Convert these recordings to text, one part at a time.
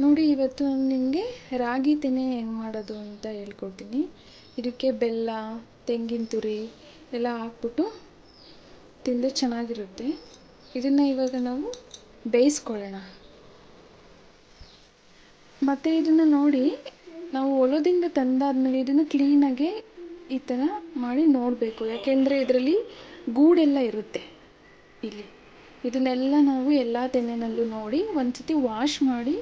ನೋಡಿ, ಇವತ್ತು ನಾನು ನಿಮಗೆ ರಾಗಿ ತೆನೆ ಹೆಂಗೆ ಮಾಡೋದು ಅಂತ ಹೇಳ್ಕೊಡ್ತೀನಿ. ಇದಕ್ಕೆ ಬೆಲ್ಲ, ತೆಂಗಿನ ತುರಿ ಎಲ್ಲ ಹಾಕ್ಬಿಟ್ಟು ತಿಂದರೆ ಚೆನ್ನಾಗಿರುತ್ತೆ. ಇದನ್ನು ಇವಾಗ ನಾವು ಬೇಯಿಸ್ಕೊಳ್ಳೋಣ. ಮತ್ತು ಇದನ್ನು ನೋಡಿ, ನಾವು ಹೊಲದಿಂದ ತಂದಾದ್ಮೇಲೆ ಇದನ್ನು ಕ್ಲೀನಾಗಿ ಈ ಥರ ಮಾಡಿ ನೋಡಬೇಕು. ಯಾಕೆಂದರೆ ಇದರಲ್ಲಿ ಗೂಡೆಲ್ಲ ಇರುತ್ತೆ. ಇದನ್ನೆಲ್ಲ ನಾವು ಎಲ್ಲ ತೆನೆನಲ್ಲೂ ನೋಡಿ ಒಂದು ಸತಿ ವಾಶ್ ಮಾಡಿ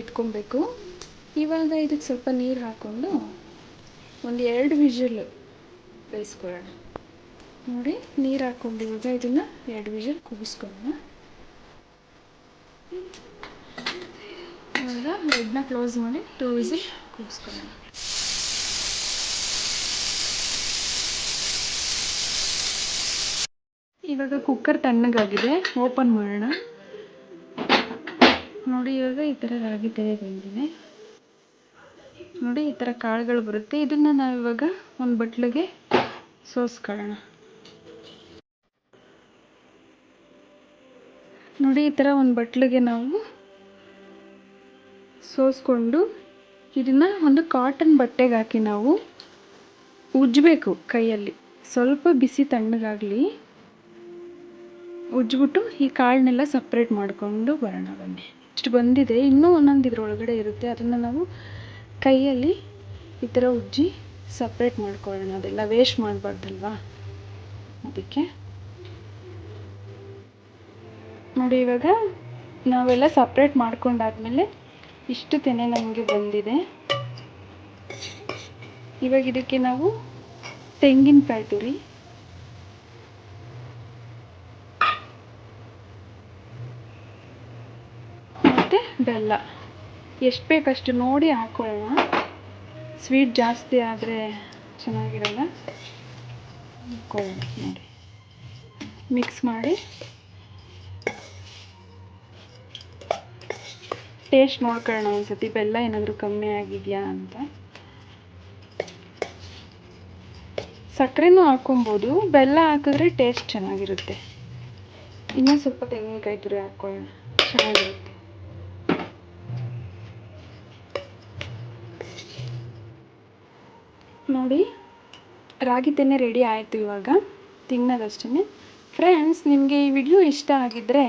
ಇಟ್ಕೊಬೇಕು. ಇವಾಗ ಇದಕ್ಕೆ ಸ್ವಲ್ಪ ನೀರು ಹಾಕ್ಕೊಂಡು ಒಂದು 2 ವಿಷಲ್ ಬೇಯಿಸ್ಕೊಳ್ಳೋಣ. ನೋಡಿ, ನೀರು ಹಾಕ್ಕೊಂಡು ಇವಾಗ ಇದನ್ನು 2 ವಿಷಲ್ ಕೂಗಿಸ್ಕೊಳ್ಳೋಣ. ಇವಾಗ ಲಿಡ್ನ ಕ್ಲೋಸ್ ಮಾಡಿ 2 ವಿಷಲ್ ಕೂಗಿಸ್ಕೊಳ್ಳೋಣ. ಇವಾಗ ಕುಕ್ಕರ್ ತಣ್ಣಗಾಗಿದೆ, ಓಪನ್ ಮಾಡೋಣ. ನೋಡಿ, ಇವಾಗ ಈ ಥರ ರಾಗಿ ತೆನೆ ಬಂದಿದೆ. ನೋಡಿ, ಈ ಥರ ಕಾಳುಗಳು ಬರುತ್ತೆ. ಇದನ್ನು ನಾವಿವಾಗ ಒಂದು ಬಟ್ಲಿಗೆ ಸೋಸ್ಕೊಳ್ಳೋಣ. ನೋಡಿ, ಈ ಥರ ಒಂದು ಬಟ್ಲಿಗೆ ನಾವು ಸೋಸ್ಕೊಂಡು ಇದನ್ನು ಒಂದು ಕಾಟನ್ ಬಟ್ಟೆಗೆ ಹಾಕಿ ನಾವು ಉಜ್ಜಬೇಕು ಕೈಯಲ್ಲಿ. ಸ್ವಲ್ಪ ಬಿಸಿ ತಣ್ಣಗಾಗಲಿ, ಉಜ್ಜಿಬಿಟ್ಟು ಈ ಕಾಳನ್ನೆಲ್ಲ ಸಪ್ರೇಟ್ ಮಾಡಿಕೊಂಡು ಬರೋಣ. ಬನ್ನಿ, ಇಷ್ಟು ಬಂದಿದೆ. ಇನ್ನೂ ಒಂದೊಂದು ಇದರೊಳಗಡೆ ಇರುತ್ತೆ. ಅದನ್ನು ನಾವು ಕೈಯಲ್ಲಿ ಈ ಥರ ಉಜ್ಜಿ ಸಪ್ರೇಟ್ ಮಾಡ್ಕೊಳ್ಳೋಣ. ಅದೆಲ್ಲ ವೇಸ್ಟ್ ಮಾಡಬಾರ್ದಲ್ವಾ, ಅದಕ್ಕೆ. ನೋಡಿ, ಇವಾಗ ನಾವೆಲ್ಲ ಸಪ್ರೇಟ್ ಮಾಡ್ಕೊಂಡಾದ್ಮೇಲೆ ಇಷ್ಟು ತೆನೆ ನಮಗೆ ಬಂದಿದೆ. ಇವಾಗ ಇದಕ್ಕೆ ನಾವು ತೆಂಗಿನಕಾಯಿ ತುರಿ, ಮತ್ತು ಬೆಲ್ಲ ಎಷ್ಟು ಬೇಕಷ್ಟು ನೋಡಿ ಹಾಕ್ಕೊಳ್ಳೋಣ. ಸ್ವೀಟ್ ಜಾಸ್ತಿ ಆದರೆ ಚೆನ್ನಾಗಿರಲ್ಲ. ಹಾಕ್ಕೊಳ್ಳೋಣ. ನೋಡಿ, ಮಿಕ್ಸ್ ಮಾಡಿ ಟೇಸ್ಟ್ ನೋಡ್ಕೊಳ್ಳೋಣ ಒಂದು ಸತಿ, ಬೆಲ್ಲ ಏನಾದರೂ ಕಮ್ಮಿ ಆಗಿದೆಯಾ ಅಂತ. ಸಕ್ಕರೆನೂ ಹಾಕ್ಕೊಬೋದು, ಬೆಲ್ಲ ಹಾಕಿದ್ರೆ ಟೇಸ್ಟ್ ಚೆನ್ನಾಗಿರುತ್ತೆ. ಇನ್ನೂ ಸ್ವಲ್ಪ ತೆಂಗಿನಕಾಯಿ ತುರಿ ಹಾಕ್ಕೊಳ್ಳೋಣ, ಚೆನ್ನಾಗಿರುತ್ತೆ. ನೋಡಿ, ರಾಗಿ ತೆನೆ ರೆಡಿ ಆಯಿತು. ಇವಾಗ ತಿನ್ನೋದಷ್ಟೇ. ಫ್ರೆಂಡ್ಸ್, ನಿಮಗೆ ಈ ವಿಡಿಯೋ ಇಷ್ಟ ಆಗಿದ್ದರೆ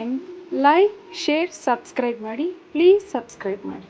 ಲೈಕ್, ಶೇರ್, ಸಬ್ಸ್ಕ್ರೈಬ್ ಮಾಡಿ. ಪ್ಲೀಸ್ ಸಬ್ಸ್ಕ್ರೈಬ್ ಮಾಡಿ.